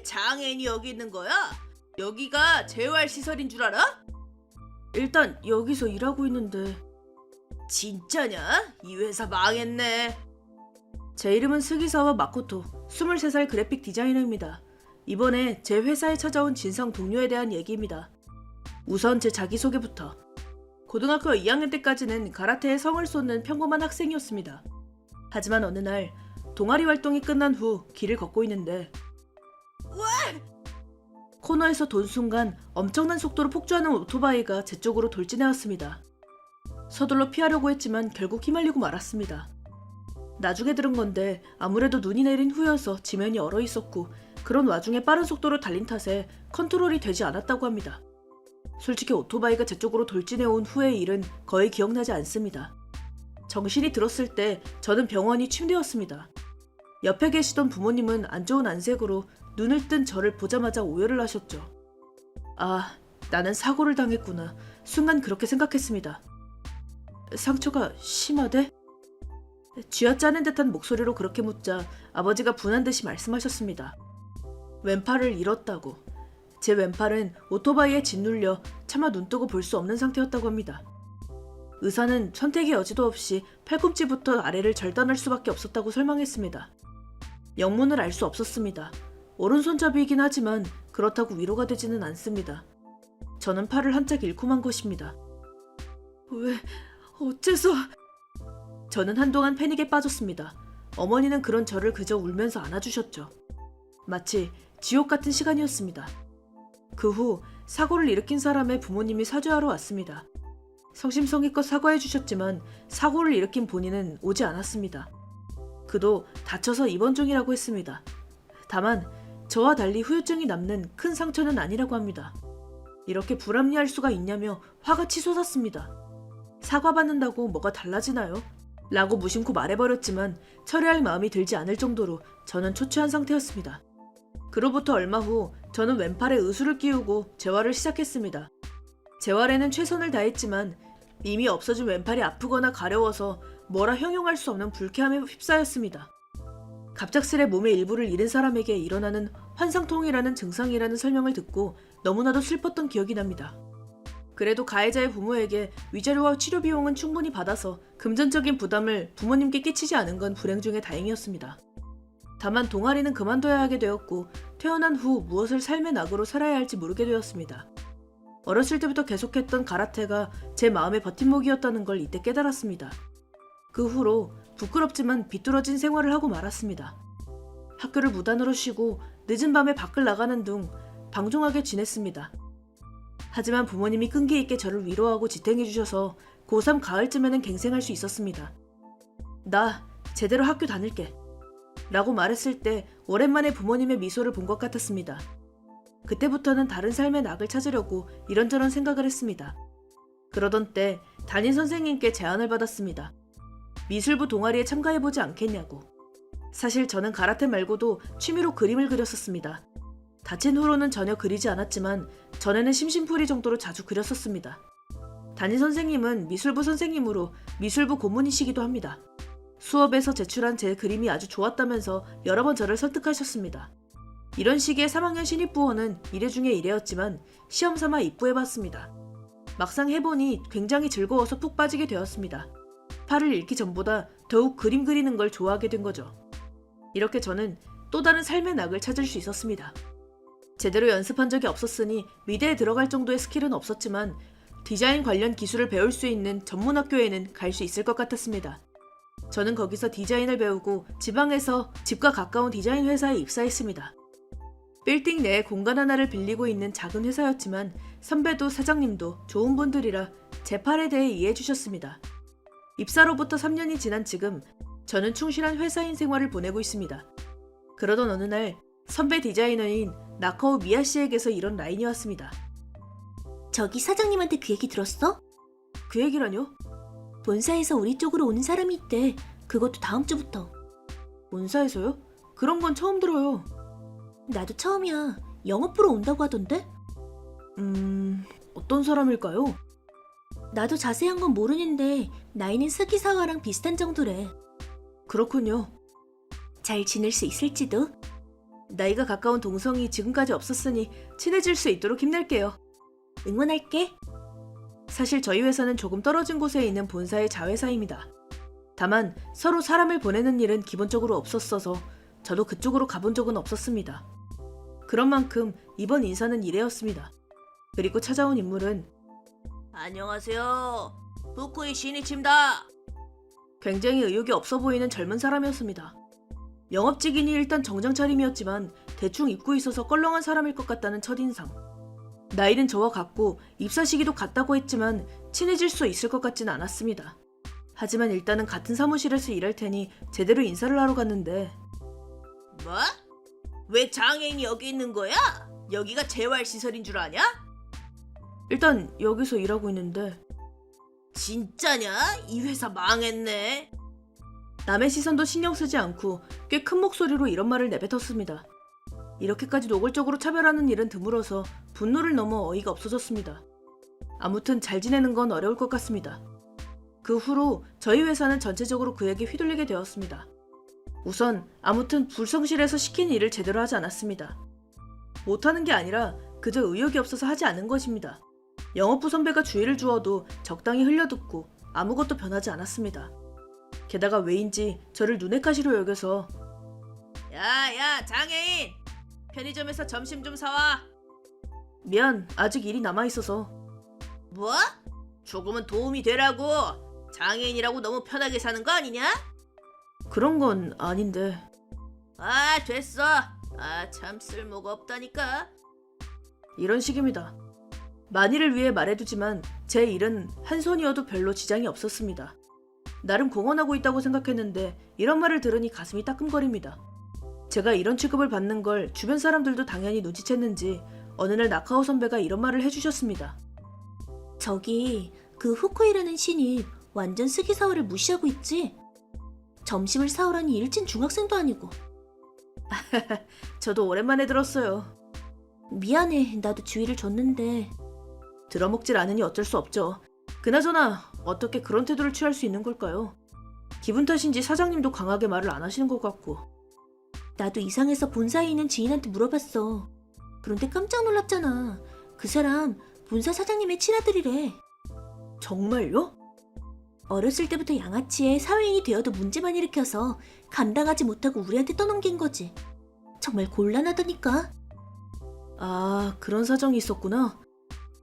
장애인이 여기 있는 거야? 여기가 재활시설인 줄 알아? 일단 여기서 일하고 있는데. 진짜냐? 이 회사 망했네. 제 이름은 스기사와 마코토, 23살 그래픽 디자이너입니다. 이번에 제 회사에 찾아온 진상 동료에 대한 얘기입니다. 우선 제 자기소개부터. 고등학교 2학년 때까지는 가라테에 성을 쏟는 평범한 학생이었습니다. 하지만 어느 날 동아리 활동이 끝난 후 길을 걷고 있는데 코너에서 돈 순간 엄청난 속도로 폭주하는 오토바이가 제 쪽으로 돌진해왔습니다. 서둘러 피하려고 했지만 결국 휘말리고 말았습니다. 나중에 들은 건데 아무래도 눈이 내린 후여서 지면이 얼어있었고 그런 와중에 빠른 속도로 달린 탓에 컨트롤이 되지 않았다고 합니다. 솔직히 오토바이가 제 쪽으로 돌진해온 후의 일은 거의 기억나지 않습니다. 정신이 들었을 때 저는 병원이 침대였습니다. 옆에 계시던 부모님은 안 좋은 안색으로 눈을 뜬 저를 보자마자 오열을 하셨죠. 아, 나는 사고를 당했구나. 순간 그렇게 생각했습니다. 상처가 심하대? 쥐어짜는 듯한 목소리로 그렇게 묻자 아버지가 분한 듯이 말씀하셨습니다. 왼팔을 잃었다고. 제 왼팔은 오토바이에 짓눌려 차마 눈뜨고 볼 수 없는 상태였다고 합니다. 의사는 선택의 여지도 없이 팔꿈치부터 아래를 절단할 수밖에 없었다고 설명했습니다. 영문을 알 수 없었습니다. 오른손잡이이긴 하지만 그렇다고 위로가 되지는 않습니다. 저는 팔을 한짝 잃고 만 것입니다. 왜? 어째서? 저는 한동안 패닉에 빠졌습니다. 어머니는 그런 저를 그저 울면서 안아주셨죠. 마치 지옥 같은 시간이었습니다. 그 후 사고를 일으킨 사람의 부모님이 사죄하러 왔습니다. 성심성의껏 사과해 주셨지만 사고를 일으킨 본인은 오지 않았습니다. 그도 다쳐서 입원 중이라고 했습니다. 다만 저와 달리 후유증이 남는 큰 상처는 아니라고 합니다. 이렇게 불합리할 수가 있냐며 화가 치솟았습니다. 사과받는다고 뭐가 달라지나요? 라고 무심코 말해버렸지만 철회할 마음이 들지 않을 정도로 저는 초췌한 상태였습니다. 그로부터 얼마 후 저는 왼팔에 의수를 끼우고 재활을 시작했습니다. 재활에는 최선을 다했지만 이미 없어진 왼팔이 아프거나 가려워서 뭐라 형용할 수 없는 불쾌함에 휩싸였습니다. 갑작스레 몸의 일부를 잃은 사람에게 일어나는 환상통이라는 증상이라는 설명을 듣고 너무나도 슬펐던 기억이 납니다. 그래도 가해자의 부모에게 위자료와 치료 비용은 충분히 받아서 금전적인 부담을 부모님께 끼치지 않은 건 불행 중에 다행이었습니다. 다만 동아리는 그만둬야 하게 되었고 퇴원한 후 무엇을 삶의 낙으로 살아야 할지 모르게 되었습니다. 어렸을 때부터 계속했던 가라테가 제 마음의 버팀목이었다는 걸 이때 깨달았습니다. 그 후로 부끄럽지만 비뚤어진 생활을 하고 말았습니다. 학교를 무단으로 쉬고 늦은 밤에 밖을 나가는 등 방종하게 지냈습니다. 하지만 부모님이 끈기 있게 저를 위로하고 지탱해 주셔서 고3 가을쯤에는 갱생할 수 있었습니다. 나 제대로 학교 다닐게 라고 말했을 때 오랜만에 부모님의 미소를 본 것 같았습니다. 그때부터는 다른 삶의 낙을 찾으려고 이런저런 생각을 했습니다. 그러던 때 담임 선생님께 제안을 받았습니다. 미술부 동아리에 참가해보지 않겠냐고. 사실 저는 가라테 말고도 취미로 그림을 그렸었습니다. 다친 후로는 전혀 그리지 않았지만 전에는 심심풀이 정도로 자주 그렸었습니다. 담임 선생님은 미술부 선생님으로 미술부 고문이시기도 합니다. 수업에서 제출한 제 그림이 아주 좋았다면서 여러 번 저를 설득하셨습니다. 이런 시기에 3학년 신입부원은 이례 중에 이례였지만 시험 삼아 입부해봤습니다. 막상 해보니 굉장히 즐거워서 푹 빠지게 되었습니다. 팔을 잃기 전보다 더욱 그림 그리는 걸 좋아하게 된 거죠. 이렇게 저는 또 다른 삶의 낙을 찾을 수 있었습니다. 제대로 연습한 적이 없었으니 미대에 들어갈 정도의 스킬은 없었지만 디자인 관련 기술을 배울 수 있는 전문학교에는 갈 수 있을 것 같았습니다. 저는 거기서 디자인을 배우고 지방에서 집과 가까운 디자인 회사에 입사했습니다. 빌딩 내에 공간 하나를 빌리고 있는 작은 회사였지만 선배도 사장님도 좋은 분들이라 제 팔에 대해 이해해 주셨습니다. 입사로부터 3년이 지난 지금 저는 충실한 회사인 생활을 보내고 있습니다. 그러던 어느 날 선배 디자이너인 나카오 미야 씨에게서 이런 라인이 왔습니다. 저기 사장님한테 그 얘기 들었어? 그 얘기라뇨? 본사에서 우리 쪽으로 오는 사람이 있대. 그것도 다음 주부터. 본사에서요? 그런 건 처음 들어요. 나도 처음이야. 영업보러 온다고 하던데? 어떤 사람일까요? 나도 자세한 건 모르는데 나이는 스기사와랑 비슷한 정도래. 그렇군요. 잘 지낼 수 있을지도? 나이가 가까운 동성이 지금까지 없었으니 친해질 수 있도록 힘낼게요. 응원할게. 사실 저희 회사는 조금 떨어진 곳에 있는 본사의 자회사입니다. 다만 서로 사람을 보내는 일은 기본적으로 없었어서 저도 그쪽으로 가본 적은 없었습니다. 그런 만큼 이번 인사는 이래였습니다. 그리고 찾아온 인물은 안녕하세요. 후쿠이 시니치입니다. 굉장히 의욕이 없어 보이는 젊은 사람이었습니다. 영업직이니 일단 정장 차림이었지만 대충 입고 있어서 껄렁한 사람일 것 같다는 첫인상. 나이는 저와 같고 입사 시기도 같다고 했지만 친해질 수 있을 것 같진 않았습니다. 하지만 일단은 같은 사무실에서 일할 테니 제대로 인사를 하러 갔는데 뭐? 왜 장애인이 여기 있는 거야? 여기가 재활시설인 줄 아냐? 일단 여기서 일하고 있는데 진짜냐? 이 회사 망했네. 남의 시선도 신경 쓰지 않고 꽤 큰 목소리로 이런 말을 내뱉었습니다. 이렇게까지 노골적으로 차별하는 일은 드물어서 분노를 넘어 어이가 없어졌습니다. 아무튼 잘 지내는 건 어려울 것 같습니다. 그 후로 저희 회사는 전체적으로 그에게 휘둘리게 되었습니다. 우선 아무튼 불성실해서 시킨 일을 제대로 하지 않았습니다. 못하는 게 아니라 그저 의욕이 없어서 하지 않은 것입니다. 영업부 선배가 주의를 주어도 적당히 흘려듣고 아무것도 변하지 않았습니다. 게다가 왜인지 저를 눈엣가시로 여겨서 야 장애인! 편의점에서 점심 좀 사와. 미안, 아직 일이 남아있어서. 뭐? 조금은 도움이 되라고. 장애인이라고 너무 편하게 사는 거 아니냐? 그런 건 아닌데. 아, 됐어. 아, 참 쓸모가 없다니까. 이런 식입니다. 만일을 위해 말해두지만 제 일은 한 손이어도 별로 지장이 없었습니다. 나름 공헌하고 있다고 생각했는데 이런 말을 들으니 가슴이 따끔거립니다. 제가 이런 취급을 받는 걸 주변 사람들도 당연히 눈치챘는지 어느 날 나카오 선배가 이런 말을 해주셨습니다. 저기 그 후쿠이라는 신이 완전 스기사와를 무시하고 있지? 점심을 사오라니 일진 중학생도 아니고. 저도 오랜만에 들었어요. 미안해, 나도 주의를 줬는데. 들어먹질 않으니 어쩔 수 없죠. 그나저나 어떻게 그런 태도를 취할 수 있는 걸까요? 기분 탓인지 사장님도 강하게 말을 안 하시는 것 같고. 나도 이상해서 본사에 있는 지인한테 물어봤어. 그런데 깜짝 놀랐잖아. 그 사람 본사 사장님의 친아들이래. 정말요? 어렸을 때부터 양아치에 사회인이 되어도 문제만 일으켜서 감당하지 못하고 우리한테 떠넘긴 거지. 정말 곤란하다니까. 아, 그런 사정이 있었구나.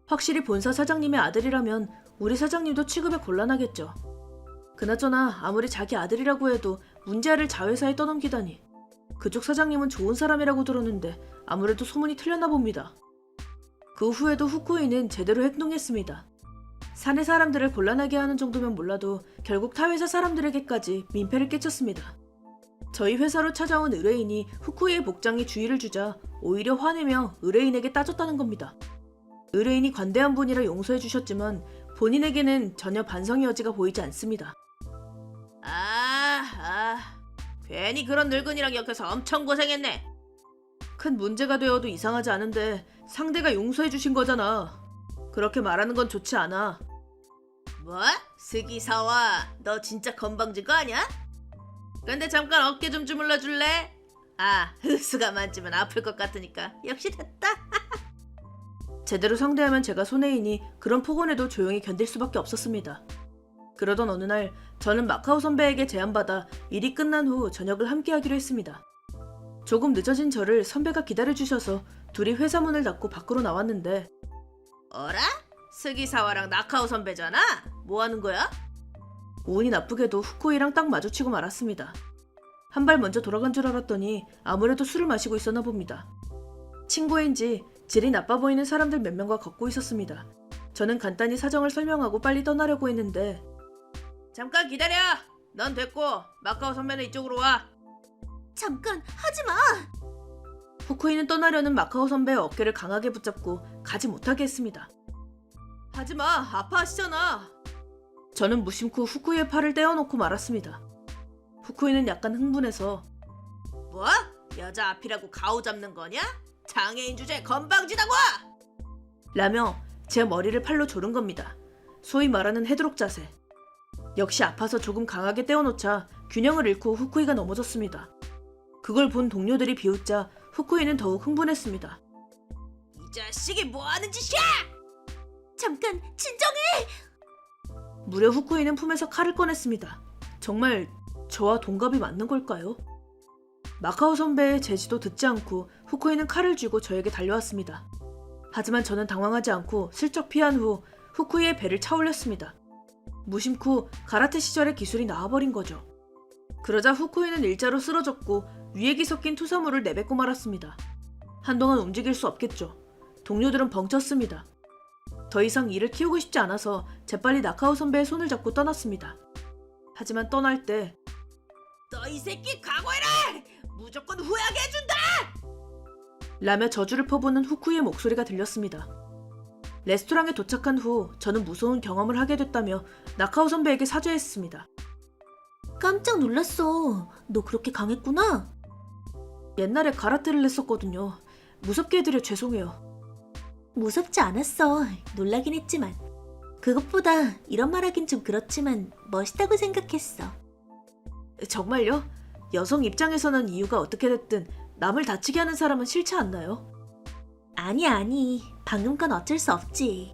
확실히 본사 사장님의 아들이라면 우리 사장님도 취급에 곤란하겠죠. 그나저나 아무리 자기 아들이라고 해도 문제아를 자회사에 떠넘기다니. 그쪽 사장님은 좋은 사람이라고 들었는데 아무래도 소문이 틀렸나 봅니다. 그 후에도 후쿠이는 제대로 행동했습니다. 사내 사람들을 곤란하게 하는 정도면 몰라도 결국 타 회사 사람들에게까지 민폐를 끼쳤습니다. 저희 회사로 찾아온 의뢰인이 후쿠이의 복장에 주의를 주자 오히려 화내며 의뢰인에게 따졌다는 겁니다. 의뢰인이 관대한 분이라 용서해 주셨지만 본인에게는 전혀 반성의 여지가 보이지 않습니다. 괜히 그런 늙은이랑 엮여서 엄청 고생했네. 큰 문제가 되어도 이상하지 않은데 상대가 용서해 주신 거잖아. 그렇게 말하는 건 좋지 않아. 뭐? 스기사와, 너 진짜 건방진 거 아니야? 근데 잠깐 어깨 좀 주물러 줄래? 아, 흡수가 만지면 아플 것 같으니까 역시 됐다. 제대로 상대하면 제가 손해이니 그런 폭언에도 조용히 견딜 수밖에 없었습니다. 그러던 어느 날 저는 마카오 선배에게 제안받아 일이 끝난 후 저녁을 함께 하기로 했습니다. 조금 늦어진 저를 선배가 기다려주셔서 둘이 회사 문을 닫고 밖으로 나왔는데 어라? 스기사와랑 나카오 선배잖아? 뭐 하는 거야? 운이 나쁘게도 후쿠이랑 딱 마주치고 말았습니다. 한 발 먼저 돌아간 줄 알았더니 아무래도 술을 마시고 있었나 봅니다. 친구인지 질이 나빠 보이는 사람들 몇 명과 걷고 있었습니다. 저는 간단히 사정을 설명하고 빨리 떠나려고 했는데 잠깐 기다려! 넌 됐고 마카오 선배는 이쪽으로 와. 잠깐, 하지마! 후쿠이는 떠나려는 마카오 선배의 어깨를 강하게 붙잡고 가지 못하게 했습니다. 하지마, 아파하시잖아. 저는 무심코 후쿠이의 팔을 떼어놓고 말았습니다. 후쿠이는 약간 흥분해서 뭐? 여자 앞이라고 가오 잡는 거냐? 장애인 주제에 건방지다고! 라며 제 머리를 팔로 조른 겁니다. 소위 말하는 헤드록 자세. 역시 아파서 조금 강하게 떼어놓자 균형을 잃고 후쿠이가 넘어졌습니다. 그걸 본 동료들이 비웃자 후쿠이는 더욱 흥분했습니다. 이 자식이 뭐 하는 짓이야! 잠깐 진정해! 무려 후쿠이는 품에서 칼을 꺼냈습니다. 정말 저와 동갑이 맞는 걸까요? 마카오 선배의 제지도 듣지 않고 후쿠이는 칼을 쥐고 저에게 달려왔습니다. 하지만 저는 당황하지 않고 슬쩍 피한 후 후쿠이의 배를 차올렸습니다. 무심코 가라테 시절의 기술이 나와버린 거죠. 그러자 후쿠이는 일자로 쓰러졌고 위액이 섞인 투사물을 내뱉고 말았습니다. 한동안 움직일 수 없겠죠. 동료들은 벙쪘습니다. 더 이상 일을 키우고 싶지 않아서 재빨리 나카오 선배의 손을 잡고 떠났습니다. 하지만 떠날 때 너 이 새끼 각오해라! 무조건 후회하게 해준다! 라며 저주를 퍼부는 후쿠이의 목소리가 들렸습니다. 레스토랑에 도착한 후 저는 무서운 경험을 하게 됐다며 나카오 선배에게 사죄했습니다. 깜짝 놀랐어. 너 그렇게 강했구나? 옛날에 가라테를 했었거든요. 무섭게 해드려 죄송해요. 무섭지 않았어. 놀라긴 했지만. 그것보다 이런 말하긴 좀 그렇지만 멋있다고 생각했어. 정말요? 여성 입장에서는 이유가 어떻게 됐든 남을 다치게 하는 사람은 싫지 않나요? 아니. 방금 건 어쩔 수 없지.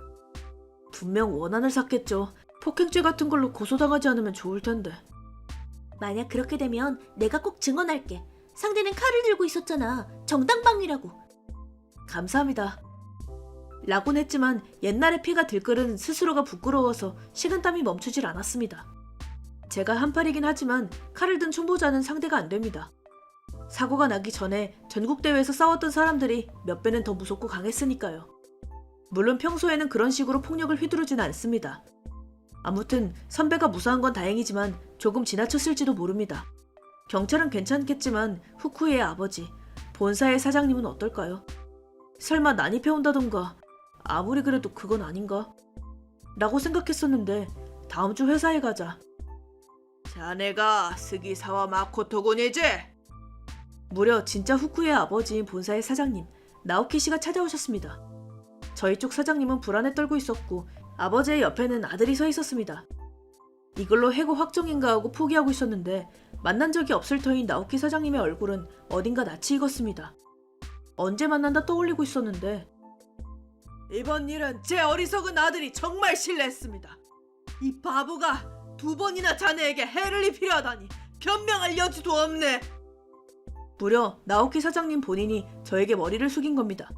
분명 원한을 샀겠죠. 폭행죄 같은 걸로 고소당하지 않으면 좋을 텐데. 만약 그렇게 되면 내가 꼭 증언할게. 상대는 칼을 들고 있었잖아. 정당방위라고. 감사합니다. 라곤 했지만 옛날의 피가 들끓은 스스로가 부끄러워서 식은땀이 멈추질 않았습니다. 제가 한팔이긴 하지만 칼을 든 총보자는 상대가 안 됩니다. 사고가 나기 전에 전국대회에서 싸웠던 사람들이 몇 배는 더 무섭고 강했으니까요. 물론 평소에는 그런 식으로 폭력을 휘두르진 않습니다. 아무튼 선배가 무사한 건 다행이지만 조금 지나쳤을지도 모릅니다. 경찰은 괜찮겠지만 후쿠이의 아버지, 본사의 사장님은 어떨까요? 설마 난입해온다던가 아무리 그래도 그건 아닌가? 라고 생각했었는데 다음 주 회사에 가자. 자네가 스기사와 마코토군이지? 무려 진짜 후쿠이의 아버지인 본사의 사장님 나오키 씨가 찾아오셨습니다. 저희 쪽 사장님은 불안에 떨고 있었고 아버지의 옆에는 아들이 서 있었습니다. 이걸로 해고 확정인가 하고 포기하고 있었는데 만난 적이 없을 터인 나오키 사장님의 얼굴은 어딘가 낯이 익었습니다. 언제 만난다 떠올리고 있었는데 이번 일은 제 어리석은 아들이 정말 실례했습니다. 이 바보가 2번이나 자네에게 해를 입히려 하다니 변명할 여지도 없네. 무려 나오키 사장님 본인이 저에게 머리를 숙인 겁니다.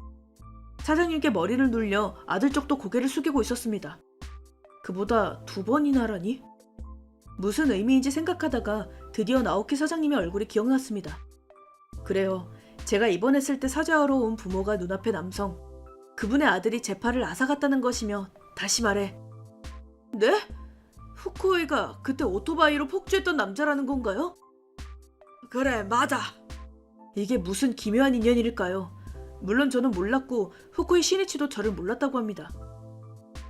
사장님께 머리를 눌려 아들 쪽도 고개를 숙이고 있었습니다. 그보다 2번이나라니? 무슨 의미인지 생각하다가 드디어 나오키 사장님의 얼굴이 기억났습니다. 그래요. 제가 입원했을 때 사죄하러 온 부모가 눈앞의 남성. 그분의 아들이 제 팔을 앗아갔다는 것이며 다시 말해. 네? 후쿠이가 그때 오토바이로 폭주했던 남자라는 건가요? 그래, 맞아. 이게 무슨 기묘한 인연일까요? 물론 저는 몰랐고 후쿠이 시니치도 저를 몰랐다고 합니다.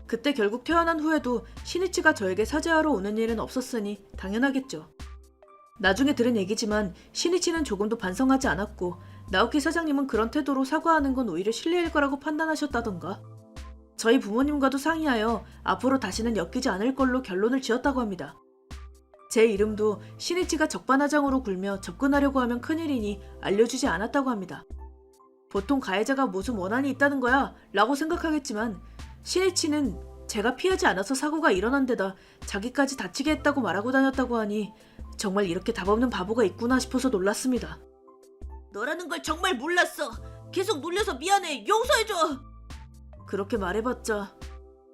그때 결국 태어난 후에도 시니치가 저에게 사죄하러 오는 일은 없었으니 당연하겠죠. 나중에 들은 얘기지만 시니치는 조금도 반성하지 않았고 나오키 사장님은 그런 태도로 사과하는 건 오히려 실례일 거라고 판단하셨다던가. 저희 부모님과도 상의하여 앞으로 다시는 엮이지 않을 걸로 결론을 지었다고 합니다. 제 이름도 시니치가 적반하장으로 굴며 접근하려고 하면 큰일이니 알려주지 않았다고 합니다. 보통 가해자가 무슨 원한이 있다는 거야 라고 생각하겠지만 시니치는 제가 피하지 않아서 사고가 일어난 데다 자기까지 다치게 했다고 말하고 다녔다고 하니 정말 이렇게 답없는 바보가 있구나 싶어서 놀랐습니다. 너라는 걸 정말 몰랐어. 계속 놀려서 미안해. 용서해줘. 그렇게 말해봤자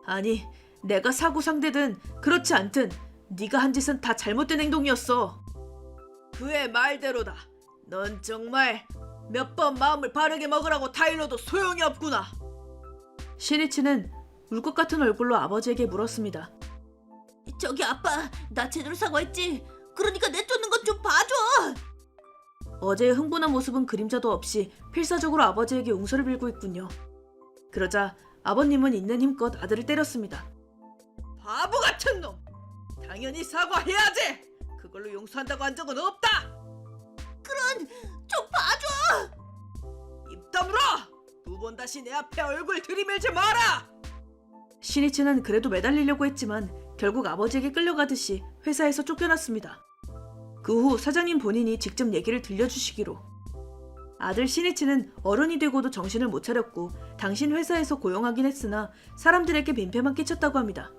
아니 내가 사고 상대든 그렇지 않든 네가 한 짓은 다 잘못된 행동이었어. 그의 말대로다. 넌 정말 몇 번 마음을 바르게 먹으라고 타일러도 소용이 없구나. 시니치는 울 것 같은 얼굴로 아버지에게 물었습니다. 저기 아빠, 나 제대로 사과했지? 그러니까 내쫓는 것 좀 봐줘. 어제의 흥분한 모습은 그림자도 없이 필사적으로 아버지에게 용서를 빌고 있군요. 그러자 아버님은 있는 힘껏 아들을 때렸습니다. 바보 같은 놈! 당연히 사과해야지! 그걸로 용서한다고 한 적은 없다! 좀 봐줘. 입 다물어! 2번 다시 내 앞에 얼굴 들이밀지 마라! 시니치는 그래도 매달리려고 했지만 결국 아버지에게 끌려가듯이 회사에서 쫓겨났습니다. 그 후 사장님 본인이 직접 얘기를 들려주시기로 아들 신이치는 어른이 되고도 정신을 못 차렸고 당신 회사에서 고용하긴 했으나 사람들에게 민폐만 끼쳤다고 합니다.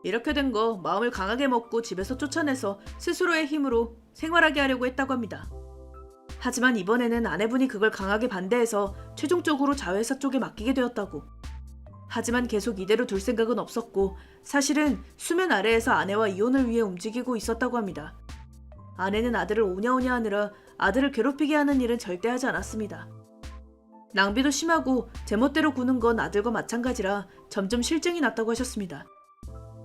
이렇게 된 거 마음을 강하게 먹고 집에서 쫓아내서 스스로의 힘으로 생활하게 하려고 했다고 합니다. 하지만 이번에는 아내분이 그걸 강하게 반대해서 최종적으로 자회사 쪽에 맡기게 되었다고. 하지만 계속 이대로 둘 생각은 없었고 사실은 수면 아래에서 아내와 이혼을 위해 움직이고 있었다고 합니다. 아내는 아들을 오냐오냐 하느라 아들을 괴롭히게 하는 일은 절대 하지 않았습니다. 낭비도 심하고 제멋대로 구는 건 아들과 마찬가지라 점점 실증이 났다고 하셨습니다.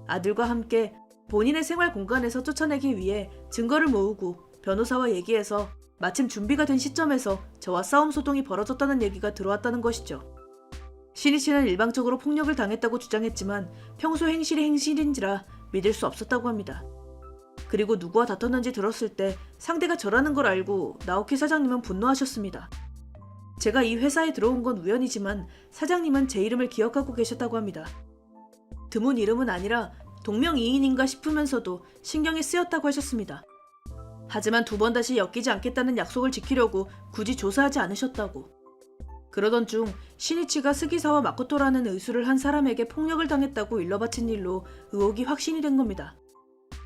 아들과 함께 본인의 생활 공간에서 쫓아내기 위해 증거를 모으고 변호사와 얘기해서 마침 준비가 된 시점에서 저와 싸움 소동이 벌어졌다는 얘기가 들어왔다는 것이죠. 신이치는 일방적으로 폭력을 당했다고 주장했지만 평소 행실이 행실인지라 믿을 수 없었다고 합니다. 그리고 누구와 다퉜는지 들었을 때 상대가 저라는 걸 알고 나오키 사장님은 분노하셨습니다. 제가 이 회사에 들어온 건 우연이지만 사장님은 제 이름을 기억하고 계셨다고 합니다. 드문 이름은 아니라 동명이인인가 싶으면서도 신경이 쓰였다고 하셨습니다. 하지만 두 번 다시 엮이지 않겠다는 약속을 지키려고 굳이 조사하지 않으셨다고. 그러던 중 신이치가 스기사와 마코토라는 의수를 한 사람에게 폭력을 당했다고 일러바친 일로 의혹이 확신이 된 겁니다.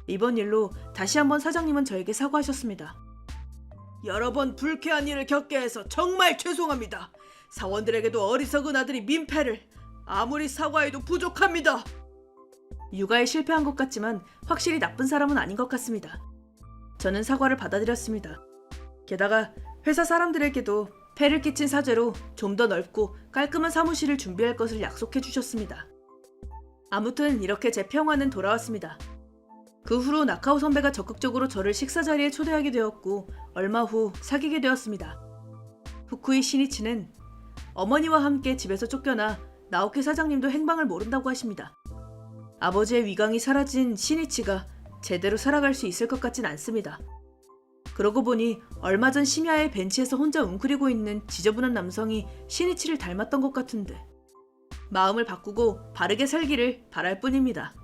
이번 일로 다시 한번 사장님은 저에게 사과하셨습니다. 여러 번 불쾌한 일을 겪게 해서 정말 죄송합니다. 사원들에게도 어리석은 아들이 민폐를. 아무리 사과해도 부족합니다. 육아에 실패한 것 같지만 확실히 나쁜 사람은 아닌 것 같습니다. 저는 사과를 받아들였습니다. 게다가 회사 사람들에게도 폐를 끼친 사죄로 좀 더 넓고 깔끔한 사무실을 준비할 것을 약속해 주셨습니다. 아무튼 이렇게 제 평화는 돌아왔습니다. 그 후로 나카오 선배가 적극적으로 저를 식사 자리에 초대하게 되었고 얼마 후 사귀게 되었습니다. 후쿠이 신이치는 어머니와 함께 집에서 쫓겨나 나오키 사장님도 행방을 모른다고 하십니다. 아버지의 위강이 사라진 신이치가 제대로 살아갈 수 있을 것 같진 않습니다. 그러고 보니 얼마 전 심야에 벤치에서 혼자 웅크리고 있는 지저분한 남성이 신이치를 닮았던 것 같은데 마음을 바꾸고 바르게 살기를 바랄 뿐입니다.